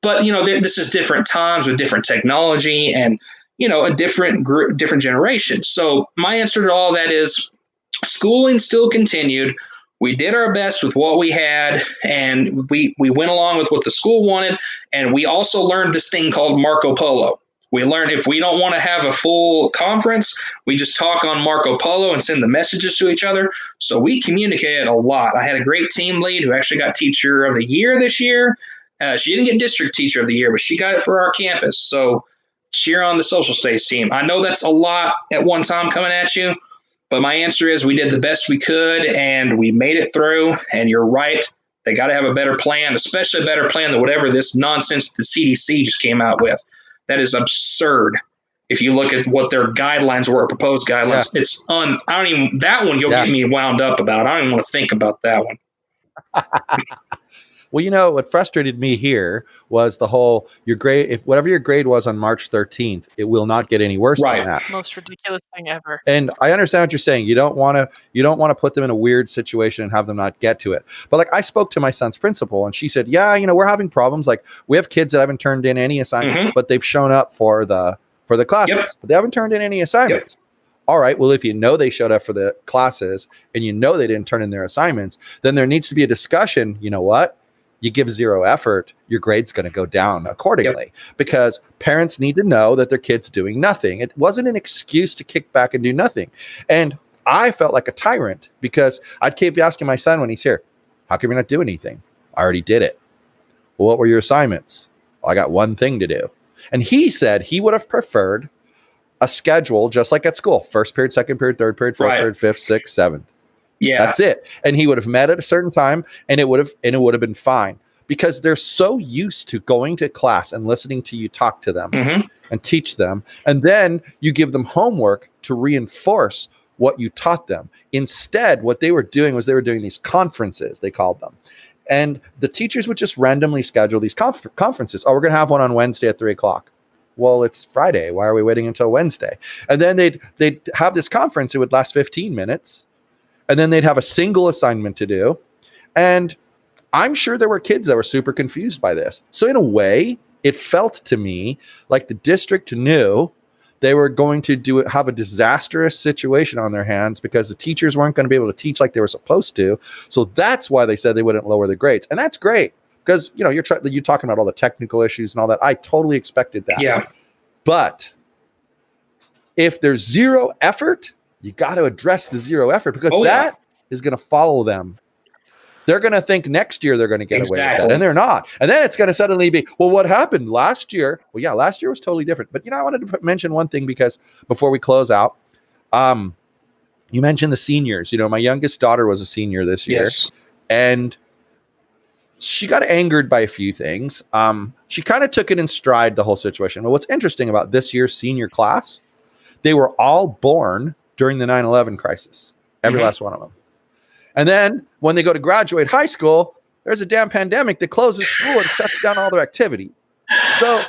But, this is different times with different technology and, a different group, different generation. So my answer to all that is schooling still continued. We did our best with what we had, and we went along with what the school wanted. And we also learned this thing called Marco Polo. We learned if we don't want to have a full conference, we just talk on Marco Polo and send the messages to each other. So we communicated a lot. I had a great team lead who actually got Teacher of the Year this year. She didn't get District Teacher of the Year, but she got it for our campus. So cheer on the social studies team. I know that's a lot at one time coming at you, but my answer is we did the best we could and we made it through. And you're right. They got to have a better plan, especially a better plan than whatever this nonsense the CDC just came out with. That is absurd. If you look at what their guidelines were, proposed guidelines, it's that one you'll get me wound up about. I don't even want to think about that one. Well, what frustrated me here was the whole your grade. If whatever your grade was on March 13th, it will not get any worse than that. Most ridiculous thing ever. And I understand what you're saying. You don't want to put them in a weird situation and have them not get to it. But like I spoke to my son's principal, and she said, "Yeah, we're having problems. Like we have kids that haven't turned in any assignments, but they've shown up for the classes, but they haven't turned in any assignments." Yep. All right, well, if they showed up for the classes and they didn't turn in their assignments, then there needs to be a discussion. You know what? you give zero effort, your grade's going to go down accordingly, because parents need to know that their kid's doing nothing. It wasn't an excuse to kick back and do nothing. And I felt like a tyrant because I'd keep asking my son when he's here, how come you're not doing anything? I already did it. Well, what were your assignments? Well, I got one thing to do. And he said he would have preferred a schedule just like at school. First period, second period, third period, fourth period, fifth, sixth, seventh. Yeah. That's it. And he would have met at a certain time, and it would have been fine, because they're so used to going to class and listening to you talk to them and teach them. And then you give them homework to reinforce what you taught them. Instead, what they were doing was they were doing these conferences, they called them. And the teachers would just randomly schedule these conferences. Oh, we're going to have one on Wednesday at 3:00. Well, it's Friday. Why are we waiting until Wednesday? And then they'd have this conference. It would last 15 minutes. And then they'd have a single assignment to do. And I'm sure there were kids that were super confused by this. So in a way, it felt to me like the district knew they were going to have a disastrous situation on their hands because the teachers weren't going to be able to teach like they were supposed to. So that's why they said they wouldn't lower the grades. And that's great because, you know, you're talking about all the technical issues and all that. I totally expected that. Yeah. But if there's zero effort, you got to address the zero effort, because that is going to follow them. They're going to think next year they're going to get away with that, and they're not. And then it's going to suddenly be, well, what happened last year? Well, yeah, last year was totally different. But, you know, I wanted to mention one thing, because before we close out, you mentioned the seniors. You know, my youngest daughter was a senior this year, and she got angered by a few things. She kind of took it in stride, the whole situation. But what's interesting about this year's senior class, they were all born during the 9/11 crisis, every last one of them. And then when they go to graduate high school, there's a damn pandemic that closes school and shuts down all their activity. So,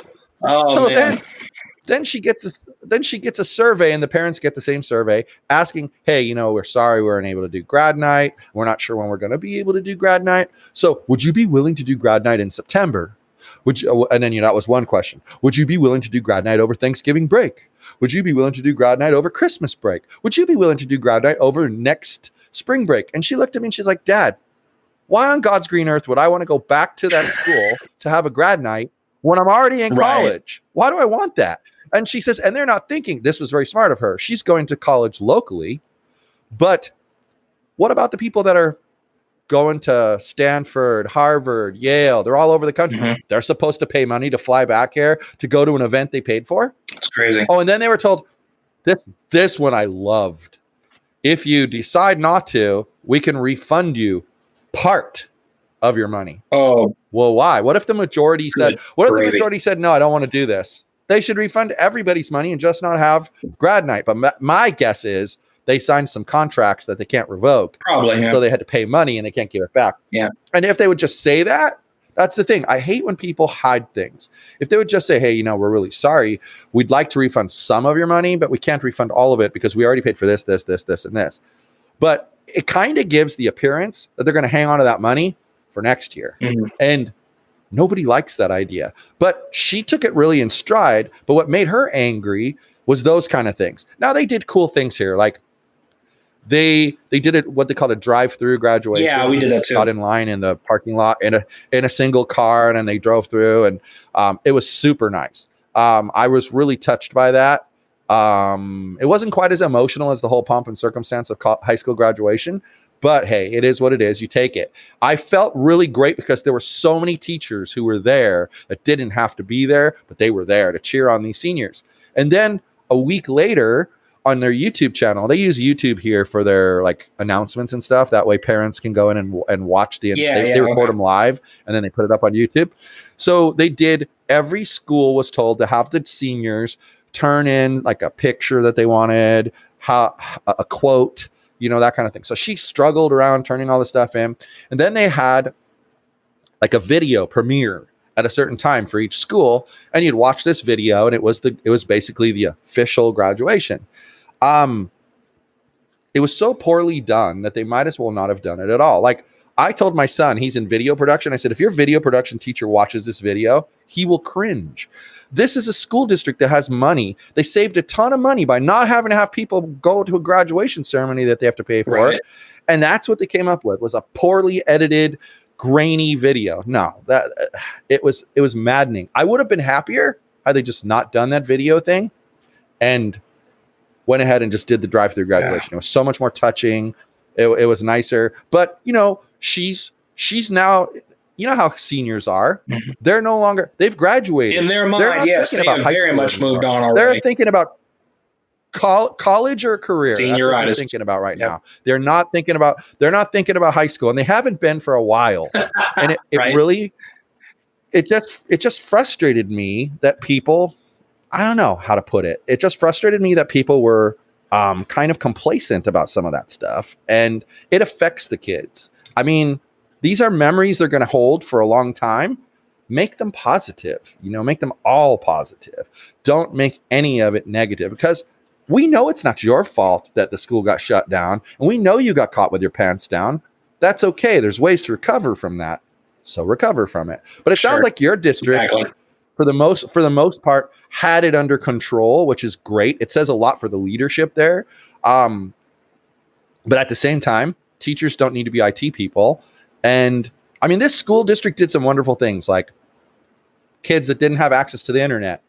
then she gets a survey, and the parents get the same survey asking, hey, you know, we're sorry we weren't able to do grad night. We're not sure when we're going to be able to do grad night. So would you be willing to do grad night in September? And then, you know, that was one question. Would you be willing to do grad night over Thanksgiving break? Would you be willing to do grad night over Christmas break? Would you be willing to do grad night over next spring break? And she looked at me and she's like, Dad, why on God's green earth would I want to go back to that school to have a grad night when I'm already in college? Why do I want that? And she says, and they're not thinking, this was very smart of her, she's going to college locally, but what about the people that are going to Stanford, Harvard, Yale? They're all over the country. They're supposed to pay money to fly back here to go to an event they paid for. It's crazy. Oh, and then they were told, this one I loved. If you decide not to, we can refund you part of your money. Oh, well, why? What if the majority said, no, I don't want to do this? They should refund everybody's money and just not have grad night. But my guess is they signed some contracts that they can't revoke. Probably. Yeah. So they had to pay money and they can't give it back. Yeah. And if they would just say that, that's the thing. I hate when people hide things. If they would just say, hey, you know, we're really sorry. We'd like to refund some of your money, but we can't refund all of it because we already paid for this, and this. But it kind of gives the appearance that they're going to hang on to that money for next year. And nobody likes that idea. But she took it really in stride. But what made her angry was those kind of things. Now, they did cool things here. Like they did it, what they called a drive-through graduation. Yeah, we did that too. Got in line in the parking lot in a single car, and then they drove through, and it was super nice. I was really touched by that. It wasn't quite as emotional as the whole pomp and circumstance of high school graduation, but hey, it is what it is. You take it. I felt really great because there were so many teachers who were there that didn't have to be there, but they were there to cheer on these seniors. And then a week later, on their YouTube channel, they use YouTube here for their like announcements and stuff. That way parents can go in and watch they record them live, and then they put it up on YouTube. So they did, every school was told to have the seniors turn in like a picture that they wanted, a quote, you know, that kind of thing. So she struggled around turning all the stuff in. And then they had like a video premiere at a certain time for each school, and you'd watch this video, and it was basically the official graduation. It was so poorly done that they might as well not have done it at all. Like, I told my son, he's in video production. I said, if your video production teacher watches this video, he will cringe. This is a school district that has money. They saved a ton of money by not having to have people go to a graduation ceremony that they have to pay for. Right. And that's what they came up with, was a poorly edited grainy video. No, that it was maddening. I would have been happier had they just not done that video thing and went ahead and just did the drive-through graduation. It was so much more touching. It was nicer. But she's now, how seniors are. Mhm. They're no longer, they've graduated. In their They're mind, not yes, thinking they about have high very school much anymore. moved on They're already. thinking about college or career. That's what they're Senioritis. thinking about right Yep. now. They're not thinking about high school, and they haven't been for a while. And it Right. really, it just frustrated me that people, I don't know how to put it. It just frustrated me that people were kind of complacent about some of that stuff, and it affects the kids. I mean, these are memories they're going to hold for a long time. Make them positive, make them all positive. Don't make any of it negative, because we know it's not your fault that the school got shut down, and we know you got caught with your pants down. That's okay. There's ways to recover from that. So recover from it. But it sounds like your district, Exactly. for the most part, had it under control, which is great. It says a lot for the leadership there. But at the same time, teachers don't need to be IT people. And I mean, this school district did some wonderful things, like kids that didn't have access to the internet.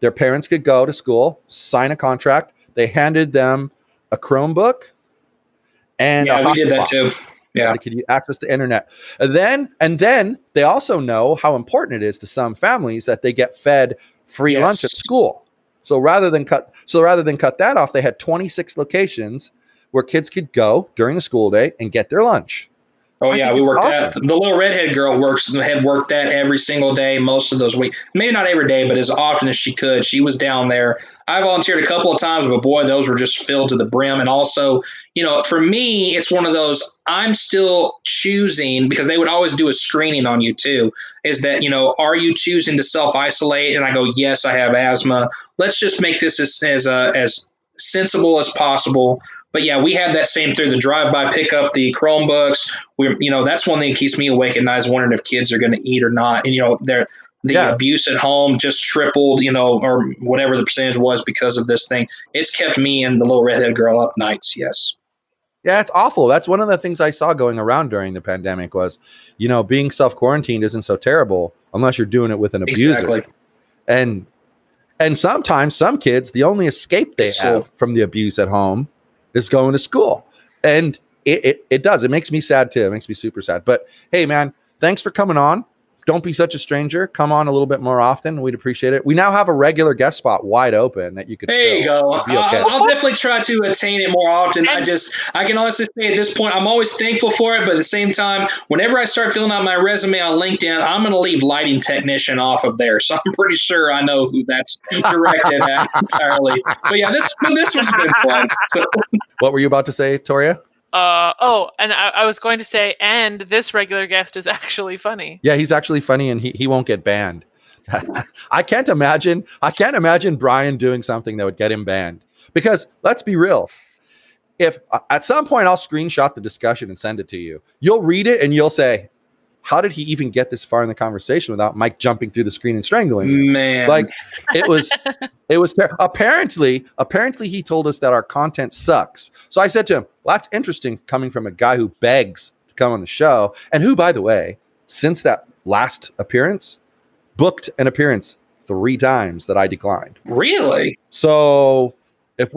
Their parents could go to school, sign a contract. They handed them a Chromebook and a we did that hotspot. too. Yeah. They could access the internet. And then they also know how important it is to some families that they get fed free lunch at school. So rather than cut that off, they had 26 locations where kids could go during the school day and get their lunch. Oh, I yeah, think we it's worked awesome. that. The little redhead girl had worked that every single day, most of those weeks. Maybe not every day, but as often as she could. She was down there. I volunteered a couple of times, but boy, those were just filled to the brim. And also, for me, it's one of those, I'm still choosing, because they would always do a screening on you too, is that, are you choosing to self-isolate? And I go, yes, I have asthma. Let's just make this as sensible as possible. But yeah, we had that same through the drive-by pickup, the Chromebooks. That's one thing that keeps me awake at night, is wondering if kids are going to eat or not. And the abuse at home just tripled, or whatever the percentage was because of this thing. It's kept me and the little redhead girl up nights. Yes. Yeah, it's awful. That's one of the things I saw going around during the pandemic was, being self-quarantined isn't so terrible unless you're doing it with an abuser. Exactly. And sometimes some kids, the only escape they have from the abuse at home is going to school. And it does. It makes me sad too. It makes me super sad. But hey, man, thanks for coming on. Don't be such a stranger. Come on a little bit more often. We'd appreciate it. We now have a regular guest spot wide open that you could. There you go. Okay. I'll definitely try to attain it more often. I can honestly say at this point, I'm always thankful for it. But at the same time, whenever I start filling out my resume on LinkedIn, I'm going to leave lighting technician off of there. So I'm pretty sure I know who that's directed at entirely. But yeah, this one's been fun. So. What were you about to say, Torya? And I was going to say, and this regular guest is actually funny. Yeah, he's actually funny, and he won't get banned. I can't imagine Brian doing something that would get him banned. Because let's be real, if at some point I'll screenshot the discussion and send it to you, you'll read it and you'll say, how did he even get this far in the conversation without Mike jumping through the screen and strangling him? Man, like it was apparently he told us that our content sucks. So I said to him, well, that's interesting coming from a guy who begs to come on the show, and who, by the way, since that last appearance, booked an appearance 3 times that I declined. Really? So if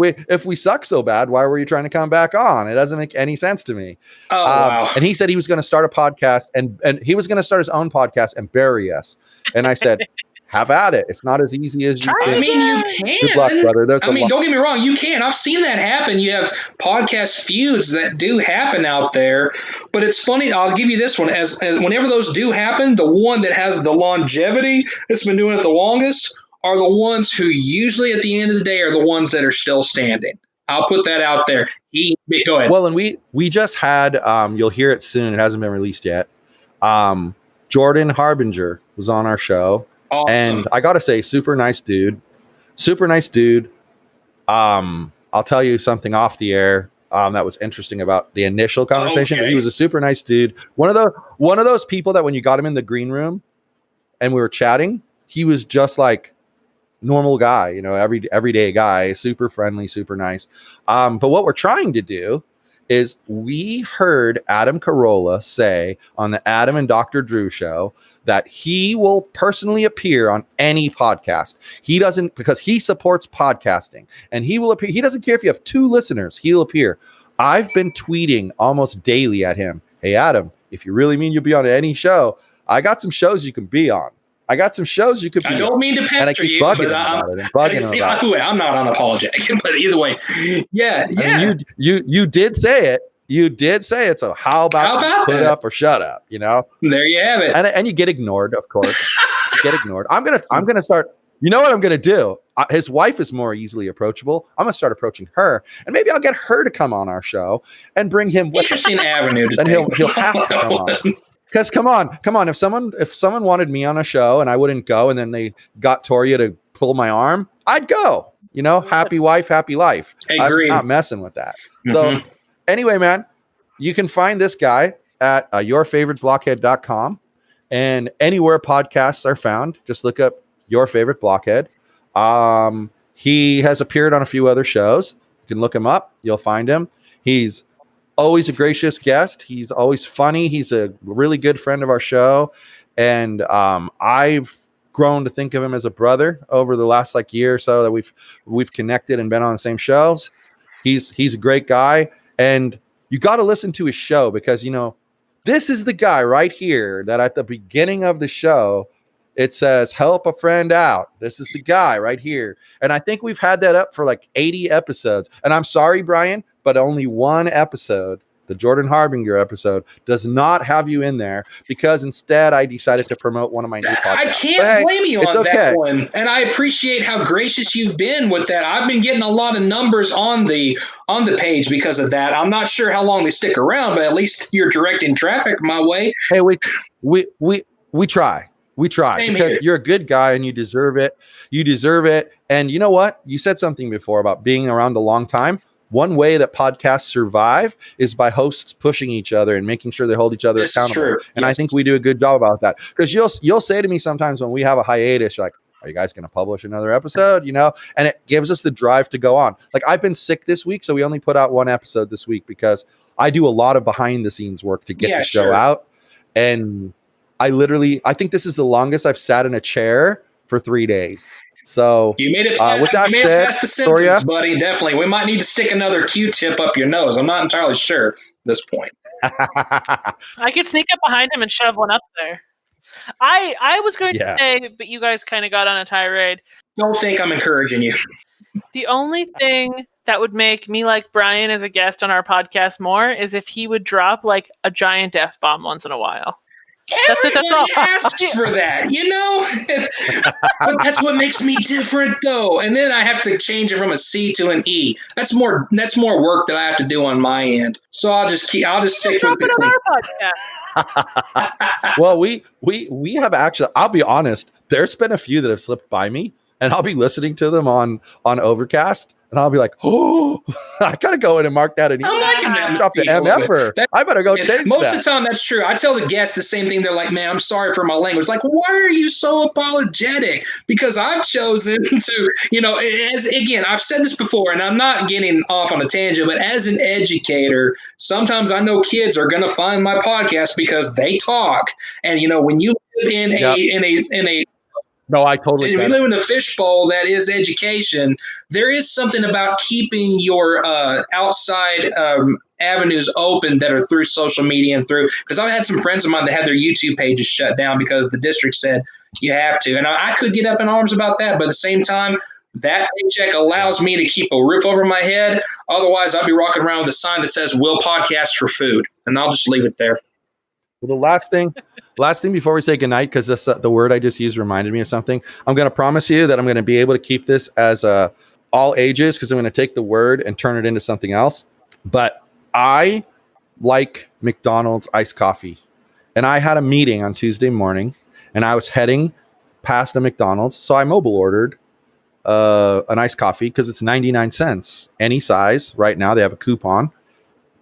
we suck so bad, why were you trying to come back on? It doesn't make any sense to me. Oh, wow. And he said he was going to start a podcast, and he was going to start his own podcast and bury us. And I said, have at it. It's not as easy as you think. I mean, you can. Good luck, brother. Don't get me wrong. You can. I've seen that happen. You have podcast feuds that do happen out there. But it's funny. I'll give you this one. As whenever those do happen, the one that has the longevity, that's been doing it the longest, are the ones who usually at the end of the day are the ones that are still standing. I'll put that out there. Go ahead. Well, and we just had, you'll hear it soon. It hasn't been released yet. Jordan Harbinger was on our show. Awesome. And I got to say, super nice dude. I'll tell you something off the air that was interesting about the initial conversation. Okay. He was a super nice dude. One of those people that when you got him in the green room and we were chatting, he was just like normal guy, everyday guy, super friendly, super nice. But what we're trying to do is we heard Adam Carolla say on the Adam and Dr. Drew show that he will personally appear on any podcast. He doesn't, because he supports podcasting, and he will appear. He doesn't care if you have 2 listeners, he'll appear. I've been tweeting almost daily at him. Hey, Adam, if you really mean you'll be on any show, I got some shows you can be on. I got some shows you could be on. I don't mean to pester you, but I'm not unapologetic. But either way, yeah. I mean, you did say it. You did say it. So how about put up or shut up? You know. There you have it. And you get ignored, of course. You get ignored. I'm gonna start. You know what I'm gonna do? His wife is more easily approachable. I'm gonna start approaching her, and maybe I'll get her to come on our show and bring him with. Interesting avenue. And he'll have to come on. Because come on, if someone wanted me on a show and I wouldn't go, and then they got Torya to pull my arm, I'd go. You know, happy wife, happy life. Agreed. I'm not messing with that. So anyway, man, you can find this guy at yourfavoriteblockhead.com, and anywhere podcasts are found, just look up Your Favorite Blockhead. He has appeared on a few other shows. You can look him up. You'll find him. He's always a gracious guest. He's always funny. He's a really good friend of our show. And I've grown to think of him as a brother over the last year or so that we've connected and been on the same shows. He's a great guy. And you got to listen to his show, because, you know, this is the guy right here that at the beginning of the show, it says, help a friend out. This is the guy right here. And I think we've had that up for 80 episodes. And I'm sorry, Brian, but only one episode, the Jordan Harbinger episode, does not have you in there, because instead I decided to promote one of my new podcasts. I can't blame you on that one. And I appreciate how gracious you've been with that. I've been getting a lot of numbers on the page because of that. I'm not sure how long they stick around, but at least you're directing traffic my way. Hey, we try. We try. Same because here. You're a good guy and you deserve it. You deserve it. And you know what? You said something before about being around a long time. One way that podcasts survive is by hosts pushing each other and making sure they hold each other accountable. And yes. I think we do a good job about that. Because you'll say to me sometimes when we have a hiatus, like, are you guys going to publish another episode? You know, and it gives us the drive to go on. I've been sick this week, so we only put out one episode this week because I do a lot of behind the scenes work to get the show out. And I think this is the longest I've sat in a chair for 3 days. So you made it. With that said, past the symptoms, Torya, buddy. Definitely, we might need to stick another Q-tip up your nose. I'm not entirely sure at this point. I could sneak up behind him and shove one up there. I was going to say, but you guys kind of got on a tirade. Don't think I'm encouraging you. The only thing that would make me like Brian as a guest on our podcast more is if he would drop a giant F-bomb once in a while. Everybody asks for that, you know? But that's what makes me different, though. And then I have to change it from a C to an E. That's more work that I have to do on my end. So I'll just stick with the podcast. Well, we have actually, I'll be honest, there's been a few that have slipped by me, and I'll be listening to them on Overcast. And I'll be like, oh, I gotta go in and mark that in. I'm liking that. Drop the MFer. I better go change most that. of the time, that's true. I tell the guests the same thing. They're like, man, I'm sorry for my language. Like, why are you so apologetic? Because I've chosen to, I've said this before, and I'm not getting off on a tangent, but as an educator, sometimes I know kids are going to find my podcast because they talk. And, when you live in a no, I totally get it. If you live in a fishbowl that is education, there is something about keeping your outside avenues open that are through social media and through, because I've had some friends of mine that had their YouTube pages shut down because the district said you have to. And I could get up in arms about that, but at the same time, that paycheck allows me to keep a roof over my head. Otherwise, I'd be walking around with a sign that says, "Will podcast for food." And I'll just leave it there. Well, the last thing before we say goodnight, because the word I just used reminded me of something. I'm going to promise you that I'm going to be able to keep this as all ages, because I'm going to take the word and turn it into something else. But I like McDonald's iced coffee. And I had a meeting on Tuesday morning, and I was heading past a McDonald's. So I mobile ordered an iced coffee because it's 99 cents. Any size. Right now they have a coupon.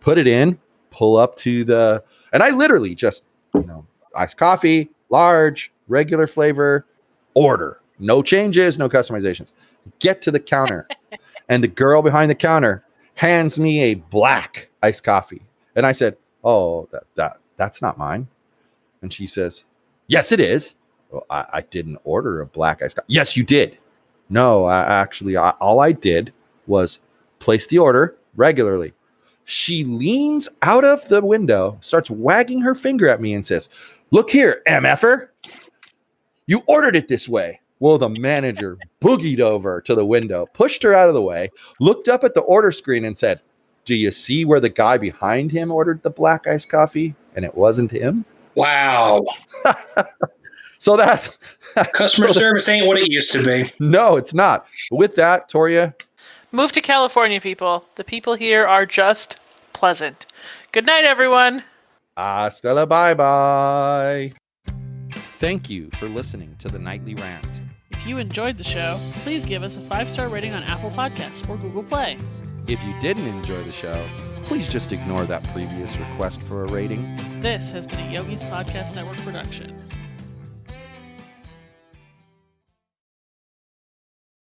Put it in, pull up to the... And I literally just, iced coffee, large, regular flavor, order. No changes, no customizations. Get to the counter. And the girl behind the counter hands me a black iced coffee. And I said, oh, that's not mine. And she says, yes, it is. Well, I didn't order a black iced coffee. Yes, you did. No, all I did was place the order regularly. She leans out of the window, starts wagging her finger at me and says, look here, MFer. You ordered it this way. Well, the manager boogied over to the window, pushed her out of the way, looked up at the order screen and said, do you see where the guy behind him ordered the black iced coffee? And it wasn't him. Wow. So that's customer service ain't what it used to be. No, it's not. With that, Torya. Move to California, people. The people here are just pleasant. Good night, everyone. Hasta la bye-bye. Thank you for listening to the Nightly Rant. If you enjoyed the show, please give us a 5-star rating on Apple Podcasts or Google Play. If you didn't enjoy the show, please just ignore that previous request for a rating. This has been a Yogi's Podcast Network production.